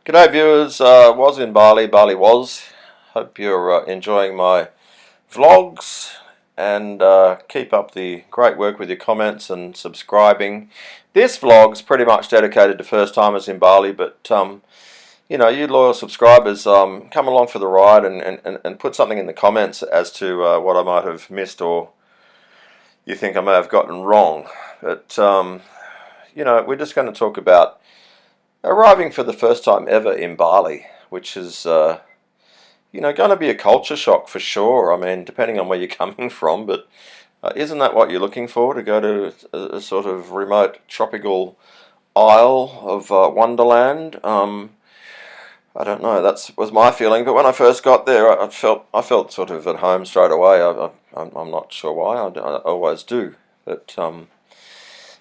G'day viewers, was in Bali, Hope you're enjoying my vlogs and keep up the great work with your comments and subscribing. This vlog's pretty much dedicated to first timers in Bali, but you loyal subscribers, come along for the ride and put something in the comments as to what I might have missed or you think I may have gotten wrong. But we're just going to talk about arriving for the first time ever in Bali, which is, going to be a culture shock for sure. I mean, depending on where you're coming from, but isn't that what you're looking for, to go to a sort of remote tropical isle of Wonderland? I don't know. That was my feeling. But when I first got there, I felt sort of at home straight away. I'm not sure why. I always do, but.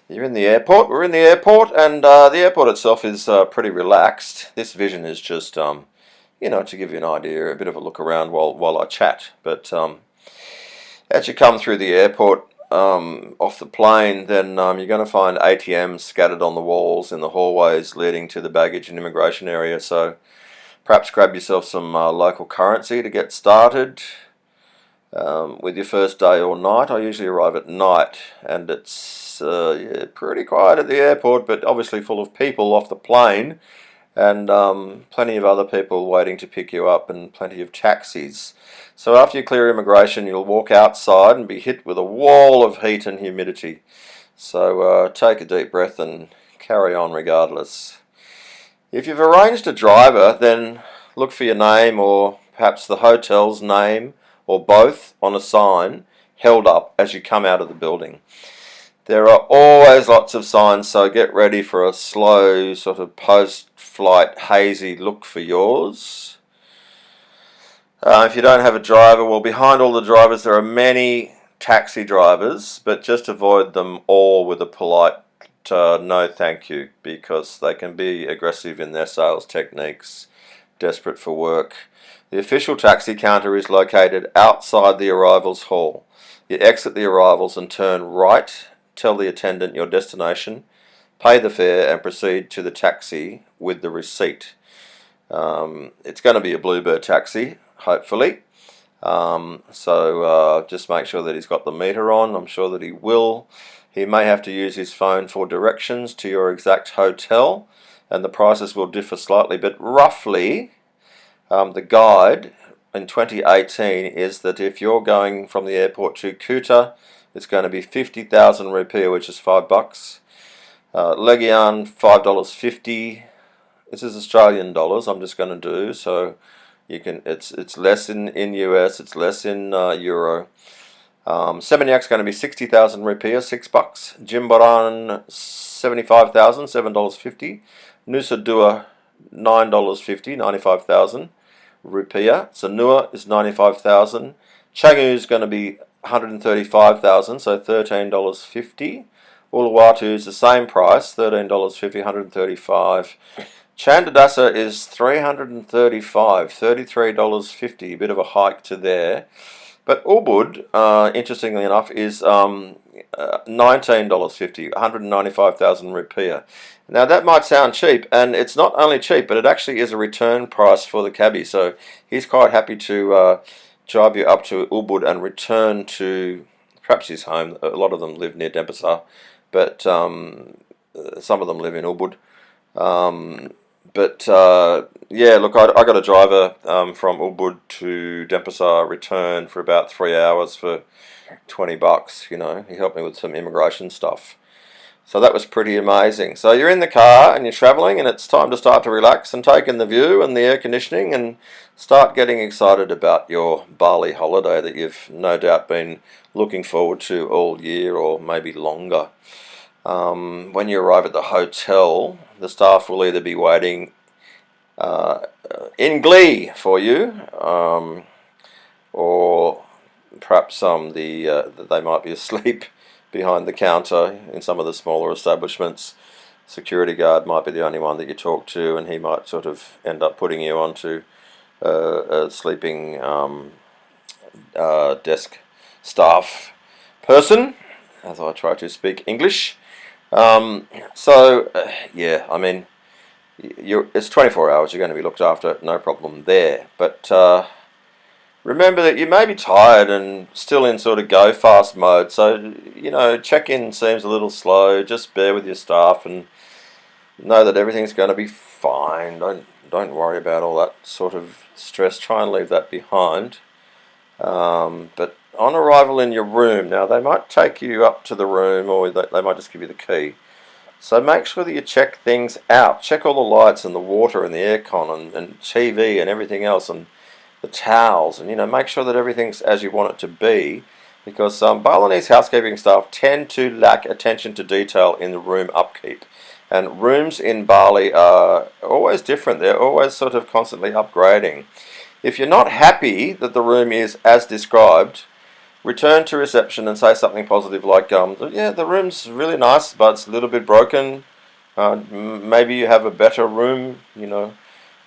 You're in the airport. We're in the airport, and the airport itself is pretty relaxed. This vision is just, to give you an idea, a bit of a look around while I chat. But as you come through the airport off the plane, then you're going to find ATMs scattered on the walls in the hallways leading to the baggage and immigration area. So perhaps grab yourself some local currency to get started. With your first day or night. I usually arrive at night, and it's pretty quiet at the airport, but obviously full of people off the plane, and plenty of other people waiting to pick you up, and plenty of taxis. So after you clear immigration, you'll walk outside and be hit with a wall of heat and humidity. So take a deep breath and carry on regardless. If you've arranged a driver, then look for your name, or perhaps the hotel's name, or both, on a sign held up as you come out of the building. There are always lots of signs, so get ready for a slow, sort of post-flight hazy look for yours. If you don't have a driver, well, behind all the drivers there are many taxi drivers, but just avoid them all with a polite no thank you, because they can be aggressive in their sales techniques, desperate for work. The official taxi counter is located outside the arrivals hall. You exit the arrivals and turn right, tell the attendant your destination, pay the fare and proceed to the taxi with the receipt. It's going to be a Bluebird taxi, hopefully. So just make sure that he's got the meter on. I'm sure that he will. He may have to use his phone for directions to your exact hotel, and the prices will differ slightly, but roughly the guide in 2018 is that if you're going from the airport to Kuta, it's going to be 50,000 rupiah, which is $5. Legian, $5.50. This is Australian dollars. I'm just going to do so. You can. It's less in US. It's less in euro. Semanyak's going to be 60,000 rupiah, $6. Jimbaran, 75,000, $7.50. Nusa Dua, $9.50, 95,000 rupiah. Sanua is 95,000. Canggu is going to be 135,000, so $13.50. Uluwatu is the same price, $13.50, 135. Chandadasa is 335, $33.50, a bit of a hike to there. But Ubud, interestingly enough, is $19.50, 195,000 rupiah. Now that might sound cheap, and it's not only cheap, but it actually is a return price for the cabbie. So he's quite happy to drive you up to Ubud and return to perhaps his home. A lot of them live near Denpasar, but some of them live in Ubud. Yeah, look, I got a driver from Ubud to Denpasar return for about 3 hours for $20. He helped me with some immigration stuff. So that was pretty amazing. So you're in the car and you're travelling, and it's time to start to relax and take in the view and the air conditioning and start getting excited about your Bali holiday that you've no doubt been looking forward to all year or maybe longer. When you arrive at the hotel, the staff will either be waiting in glee for you, or perhaps they might be asleep behind the counter in some of the smaller establishments. Security guard might be the only one that you talk to, and he might sort of end up putting you onto a sleeping desk staff person, as I try to speak English. Yeah, I mean, it's 24 hours. You're going to be looked after, no problem there. But remember that you may be tired and still in sort of go fast mode. So check-in seems a little slow. Just bear with your staff and know that everything's going to be fine. Don't worry about all that sort of stress. Try and leave that behind. But on arrival in your room, now they might take you up to the room, or they might just give you the key. So make sure that you check things out. Check all the lights and the water and the aircon and TV and everything else and the towels, and make sure that everything's as you want it to be, because Balinese housekeeping staff tend to lack attention to detail in the room upkeep. And rooms in Bali are always different. They're always sort of constantly upgrading. If you're not happy that the room is as described, return to reception and say something positive like, yeah, the room's really nice, but it's a little bit broken. Maybe you have a better room,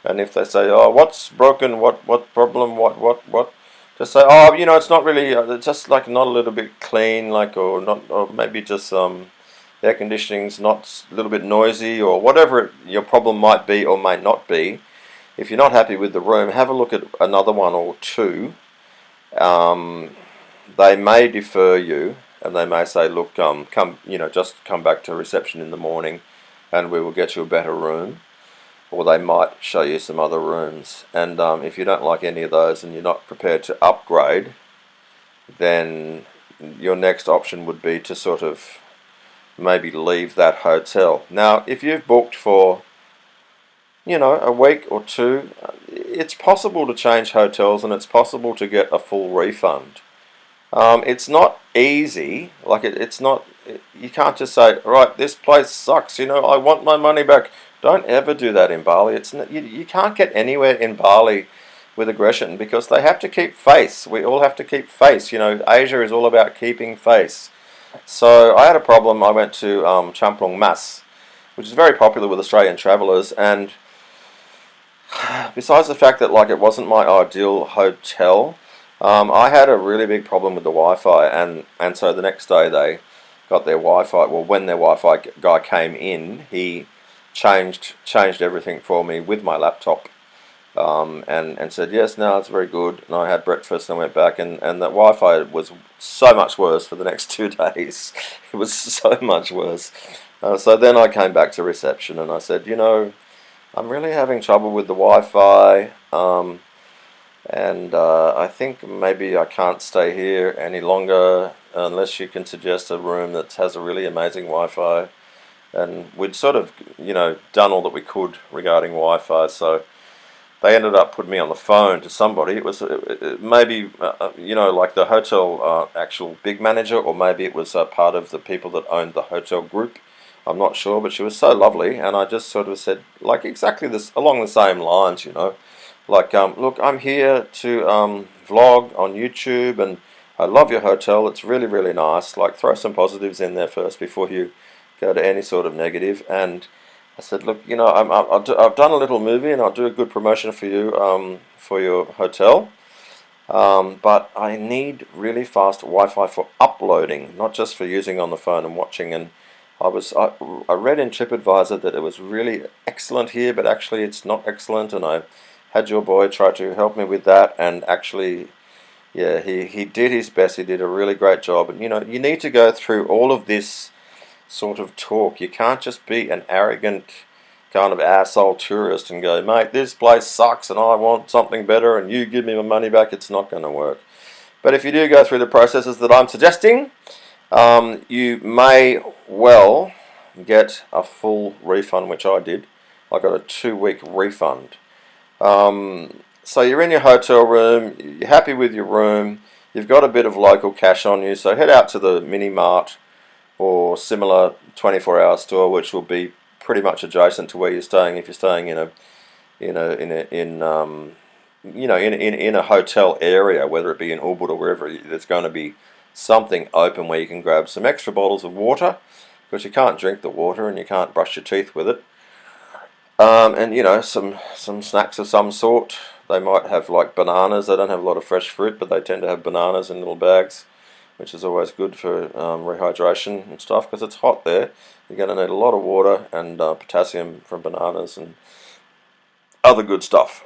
And if they say, oh, what's broken, what problem, what, just say, oh, it's not really, it's just like not a little bit clean, like, or maybe just the air conditioning's not a little bit noisy, or whatever your problem might be or may not be. If you're not happy with the room, have a look at another one or two. They may defer you, and they may say, look, just come back to reception in the morning and we will get you a better room. Or they might show you some other rooms. And if you don't like any of those and you're not prepared to upgrade, then your next option would be to sort of maybe leave that hotel. Now, if you've booked for a week or two, it's possible to change hotels and it's possible to get a full refund. It's not easy. Like it's not. You can't just say, right, this place sucks. I want my money back. Don't ever do that in Bali. It's not, you can't get anywhere in Bali with aggression, because they have to keep face. We all have to keep face. Asia is all about keeping face. So I had a problem. I went to Champlong Mas, which is very popular with Australian travellers, and besides the fact that it wasn't my ideal hotel, I had a really big problem with the Wi-Fi, and so the next day they got their Wi-Fi. Well, when their Wi-Fi guy came in, he changed everything for me with my laptop, and said, yes, no, it's very good. And I had breakfast and went back, and the Wi-Fi was so much worse for the next 2 days. It was so much worse. So then I came back to reception and I said, I'm really having trouble with the Wi-Fi, and I think maybe I can't stay here any longer unless you can suggest a room that has a really amazing Wi-Fi. And we'd sort of, done all that we could regarding Wi-Fi, so they ended up putting me on the phone to somebody. It was maybe, like the hotel actual big manager, or maybe it was part of the people that owned the hotel group. I'm not sure, but she was so lovely, and I just sort of said, like, exactly this, along the same lines, like, look, I'm here to vlog on YouTube, and I love your hotel. It's really, really nice. Like, throw some positives in there first before you go to any sort of negative. And I said, look, I've done a little movie, and I'll do a good promotion for you for your hotel. But I need really fast Wi-Fi for uploading, not just for using on the phone and watching. And I read in TripAdvisor that it was really excellent here, but actually it's not excellent. And I had your boy try to help me with that, and actually, yeah, he did his best. He did a really great job. And you need to go through all of this sort of talk. You can't just be an arrogant kind of asshole tourist and go, mate, this place sucks and I want something better and you give me my money back. It's not going to work. But if you do go through the processes that I'm suggesting, you may well get a full refund, which I did. I got a 2-week refund. So you're in your hotel room, you're happy with your room, you've got a bit of local cash on you, so head out to the mini Mart or similar 24-hour store, which will be pretty much adjacent to where you're staying. If you're staying in a hotel area, whether it be in Ubud or wherever, there's going to be something open where you can grab some extra bottles of water, because you can't drink the water and you can't brush your teeth with it. And some snacks of some sort. They might have like bananas. They don't have a lot of fresh fruit, but they tend to have bananas in little bags. which is always good for rehydration and stuff, because it's hot there. You're going to need a lot of water and potassium from bananas and other good stuff.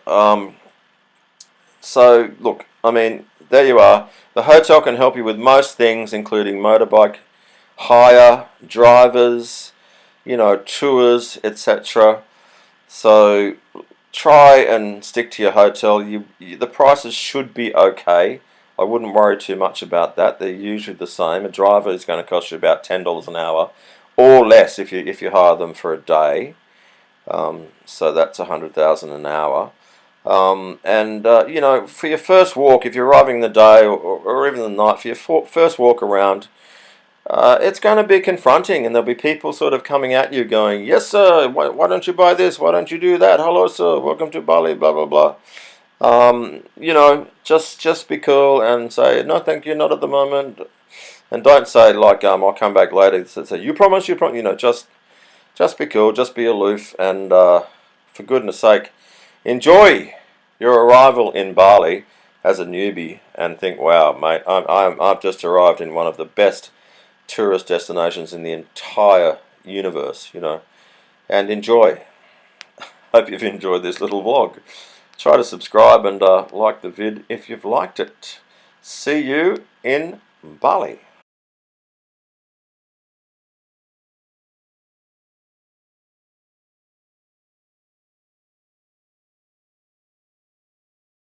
So look, I mean, there you are. The hotel can help you with most things, including motorbike hire, drivers, tours, etc. So try and stick to your hotel. The prices should be okay. I wouldn't worry too much about that. They're usually the same. A driver is going to cost you about $10 an hour, or less if you hire them for a day. So that's 100,000 an hour. For your first walk, if you're arriving in the day or even the night, for your first walk around, it's going to be confronting, and there'll be people sort of coming at you going, yes sir, why don't you buy this, why don't you do that, hello sir, welcome to Bali, blah blah blah. Just be cool and say, no thank you, not at the moment. And don't say like, I'll come back later. Say, you promise, just be cool, just be aloof, and for goodness sake, enjoy your arrival in Bali as a newbie and think, wow mate, I've just arrived in one of the best tourist destinations in the entire universe, and enjoy. Hope you've enjoyed this little vlog. Try to subscribe and like the vid if you've liked it. See you in Bali.